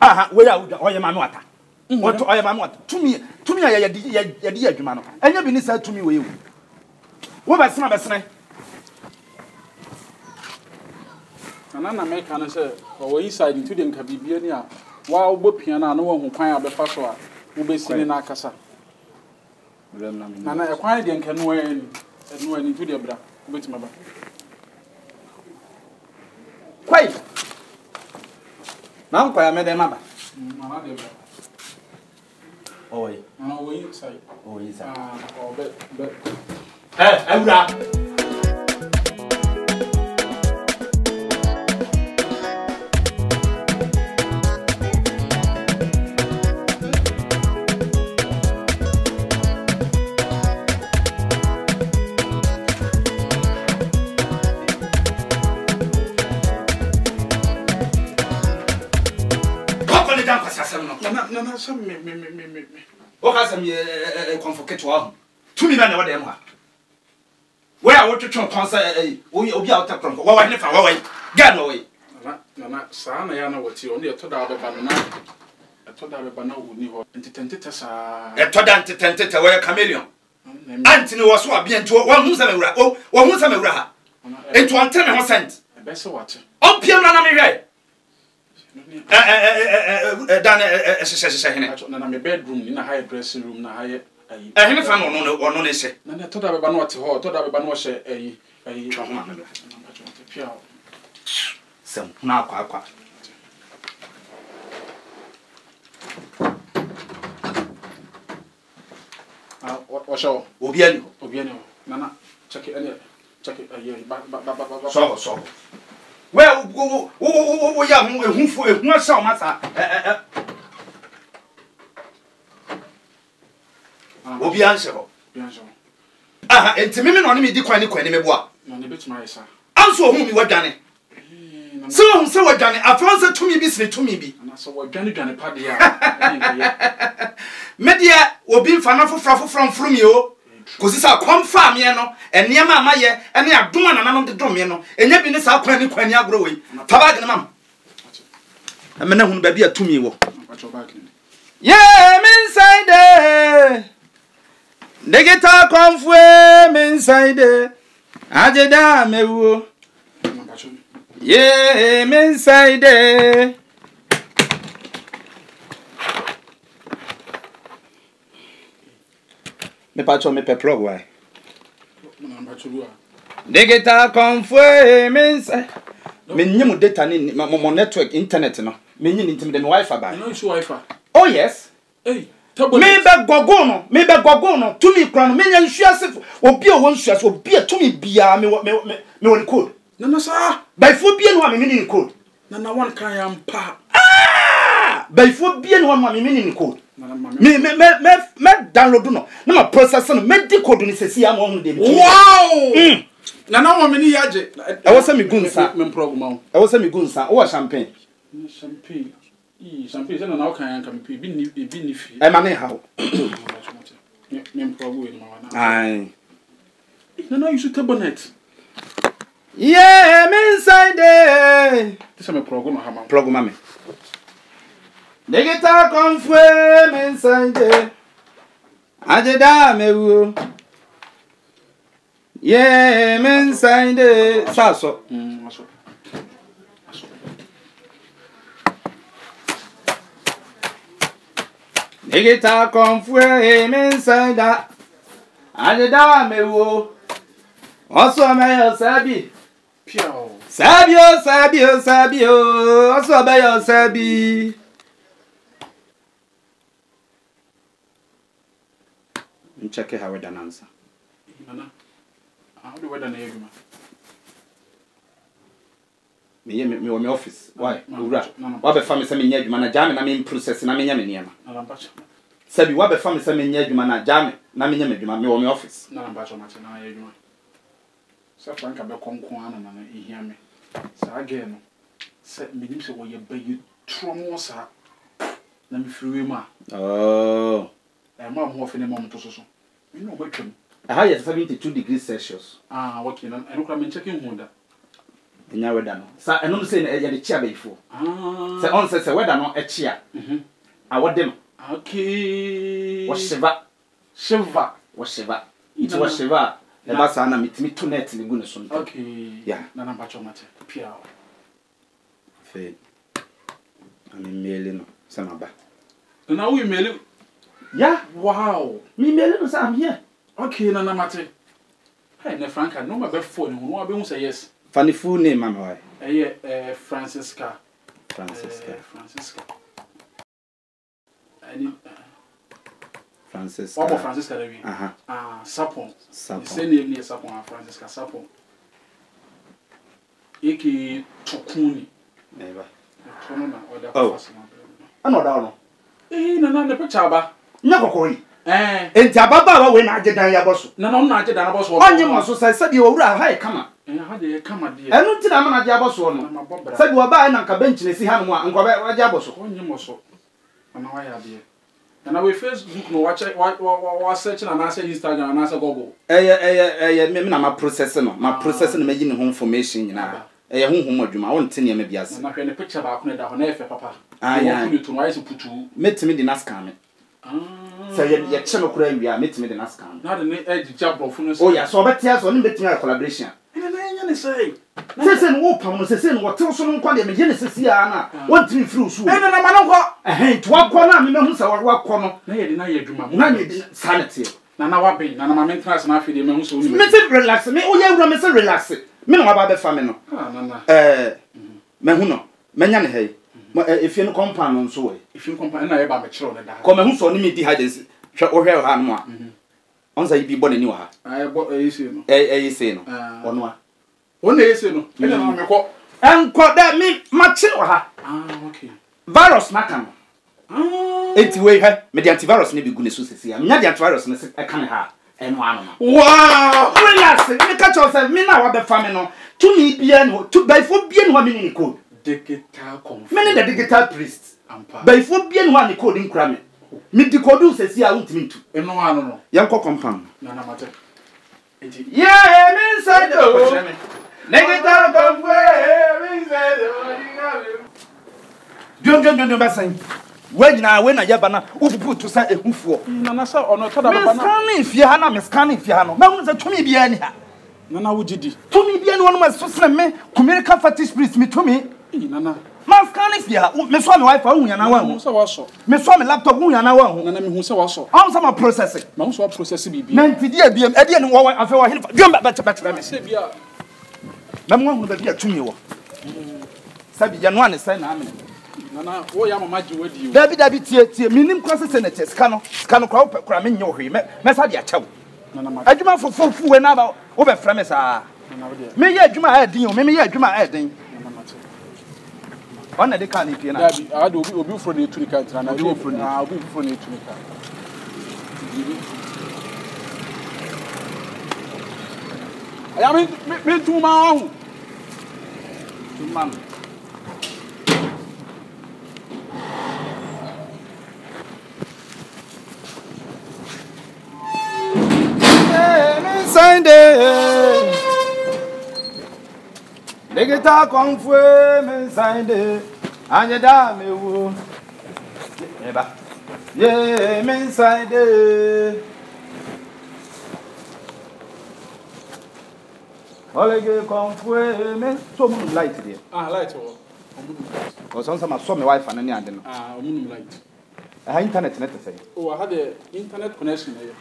aha we ya oye ma me wata woto oye ma me wata tumi ya di adwuma no enya bi ni sa tumi we ewu wo ba sena na make an say o inside into the nka bibia ni a wa wo bopia na wo hu kwan abefa so a wo be sini na akasa na e kwan de nka no ani into the bra wo betima ba kwai na nkwa ya me de maba na de bra oi na wo inside o be awura na some me o ka sam ye convocate wa to me na we dem ha we a wo twetwe konsa obi a wo takron wa wa ne fa wa ga no we na sa na ya na wati o ne to da be ba na wo ni ho entitentete sa entitentete we chameleon antini wo so abia nti wo hu sa mewura wo hu sa mewura ha enti on tell me ho sent e be se wate on piem na me hwe dan hene na me bedroom ni na high dressing room na high hene fa no ne se na to da be ba no wate ho to da be ba no hye choma na pia sem na akwa o show obiani na check it ba so we ya ehunfo ehun asa o masa obi anse ho aha enti meme no ne me di kwan ni me boa na ne betima isa anso hu mi wadwane so hu se wadwane afanse tumi bi sire tumi bi na so wadwane pa de a media obi mfa na foforo mfrum ye o kosi sa kwamfa me no enema amaye ene adoma na nanom de dom me no enya bi ne sa kwan ni agro we fa bag ne mam amena hunu ba bi atumi wo yeah me inside Negeta konfwe me inside ajeda mewo yeah me inside me pacho me pe plug why Negeta konfwe me inside me nyim data ni mo network internet no me nyi ni de me wifi ba no issue wifi oh yes hey me be gogo no tumi kran no me nya nsuase obi o won nsuase obi tumi bia me won code na sa by fo bia no me ni code na one kan ya mpa by fo bia no me ni code me download no na ma process no me di code ni sesi am won de wow na wo me ni yaje e wo se me gunsa me program e wo se me gunsa wo champagne champagne se na kan yanka me bi ni fi e ma ne ha me program ma na ai na you should tabonet yeah me inside there this me program ha ma program me Negeta konfwe me inside ajeda mewo yeah me inside saso Negeta konfwe me inside ajeda mewo oso me yo sabi piao sabio oso be yo sabi check how we done answer nana how do we done eguma me wo me office why ura wa be fam se me nya adwuma na jame na me process na me nya me niam na lambacho sabi wa be fam se me nya adwuma na jame na me nya me adwuma me wo me office na lambacho ma na ya adwuma sa franka be konkon ana na ehia me sa again no se me nim se wo ye bayi tromo sa na me friwe ma oh e ma ho ofene ma mto so me no betwem aha yes 72 degrees Celsius okay na eno kra me checking hunda nya weda no sa eno say ya de chia beifo say on say weda no e chia a wode no okay wo shiva it was shiva e ba sa na mitimi to net ni gu ne so okay yeah na na bacho mate pia fe ami mele no say ma ba na wo email yeah wow me mele no say I'm here okay na na mate hey na Franca no ma be phone no wa be hu say yes funny full name mama why Francisca ani Francisca Francisca David Sapon Sapon say name near Sapon Francisca Sapon eki Tokuni neighbor tono na order fast no da no na na picture ba nya kokori enti ababa wa we na agedan ya boso na na agedan na boso onye mo so say de owura ha e kama ha de kama de enu ti na ma na de aboso no say de oba na nka bench ne si ha no a nko be wa de aboso onye mo so na wa ya de na we Facebook no wa search na say Instagram na say Google me na ma process no me yi ne ho information nyina honhom adwuma won te ne me biase na hwe ne picture ba ko ne da ho na efe papa ya ni to wa ise putu metimi de na scan me say ye che me kura wi a metimi de na scan na de ne ejija brofo no oh yeah so obetia so ne betimi collaboration na nya ne say se no wo pam no se no wo te so no kwa de me ye ne sesi a na won timi free usu na ma no kwa to akọ na me mehu sa wa akọ no na ye de na ye adwuma na ye de sanity na wa ben na ma maintenance na afide mehu so ni me se relax me o ye wura me se relax me na wa ba be fa me no na mehu no menya ne hey efie no compound no so we efie compound na ye ba me kiro ne da ko mehu so ni me di hidence hwe o hwe ha no a onza yi bi bo nani wa ha yesi no yesi no ono a ono yesi no na me ko enko da mi ma kire wa ha okay virus na kan enti we he me di antivirus ne bi gu ne so sesi a nya di antivirus ne e kan ha eno ano wow relax me catch yourself me na wa be fa me no to me bia no to by fo bia no me ni code digital confirm me ne the digital priest by fo bia no ni code nkura me me di code sesi a untimi ntu eno ano no yanko compound na mate enti yeah me inside the digital confirm me inside the John basan we na yaba na upupu to sa ehufuo na sa ono to da baba na scanning fie ha na me scanning fie ha no ma hu se tumi bia ni ha na wugidi tumi bia ni wonu ma so sene me communicate fetish priest me tumi na ma scanning fie ha me so me wifi hu ya na wa hu so wa so me so me laptop hu ya na wa hu na me hu se wa so am sama processing ma hu so process bibi na ntidi abiem ade ni wo afa wa hilfa dwom ba me se bia na mo hu ba bia tumi wo sabi ya no ane sai na ame na wo ya mama ji wadi o dabi tie minim kwase senate ska no kwa opekura me nye ohwe me sa de achew na ma adwuma fofu we na ba wo be frame sa na wo de me ye adwuma a din o me ye adwuma a din ona de kan ipie na dabi a de obi fro na etuni kan na obi fro na etuni kan aya me tuma hu tuma Sunday, Legita confue me Sunday, Anyada me wo, eba, ye me Sunday, Olege confue me so mun light there. Light o. O so sama so me wifi na ni ande no. Omun light. Internet net say. Oh, I had the internet connection here.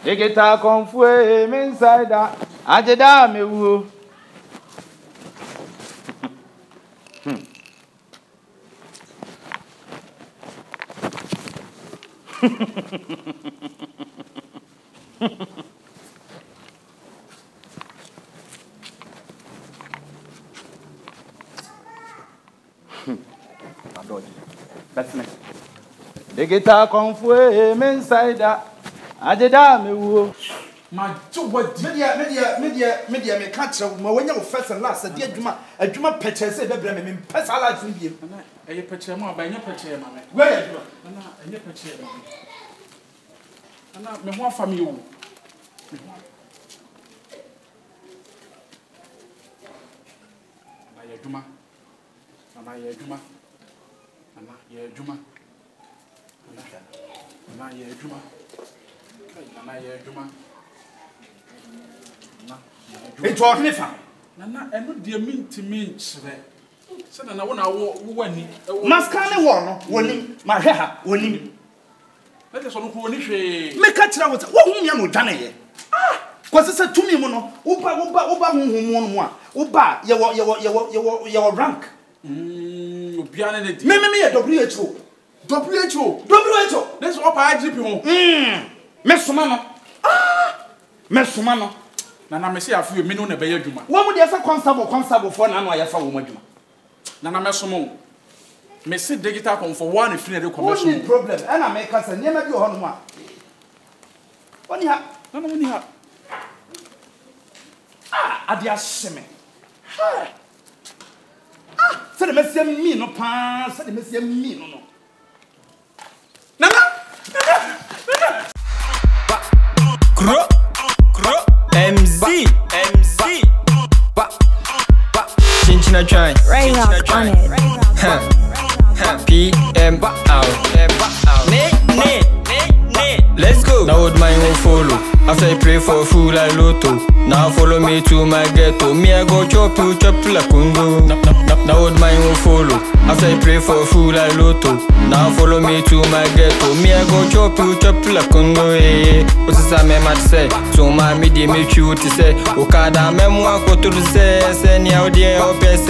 Digita confue me inside ajeda me wo Digita confue me inside ajeda me wo ma jo wadi media me catch ma wanya wo first and last de adwuma peche se bebre me pesa life ni biem na eye peche ma ba nya peche ma me we ya adwuma na eye peche ma me ho afa me wo Juma. Nana ye Juma. Nana ye Juma. Nana ye Juma. Nana ye Juma. It's all different. Nana, and not dear mean to me, sir. So, Nana, when I won, Mascane won, my hair, winning. Let us all who initiate. Make a child with what you know, Danny. Was it to me, Mono? Uba, your rank. Piano, me, WHO. That's what I give you. Messumano. Messumano. Nana, me say a few minutes of a Juma. What would you have constable for an hour? I found woman. Nana Messomo. Me say digital for one if you commission problem, and I make us a never do on one. What you have? No, when you have. Adia Seme. Said the Messiah me no pass, said the Messiah me no. Nana! MZ Chinchina try Right on it. PM out. Let's go. Now would mine will follow. After I pray for food like Lotto. Now follow me to my ghetto. Me I go chop like Kungo. Now would mine will follow. After I pray for food like Lotto. Now follow me to my ghetto. Me I go chop like Kungo. What's the same I say? So my midi me chew to say. Okada memoir go to say. Send you there or best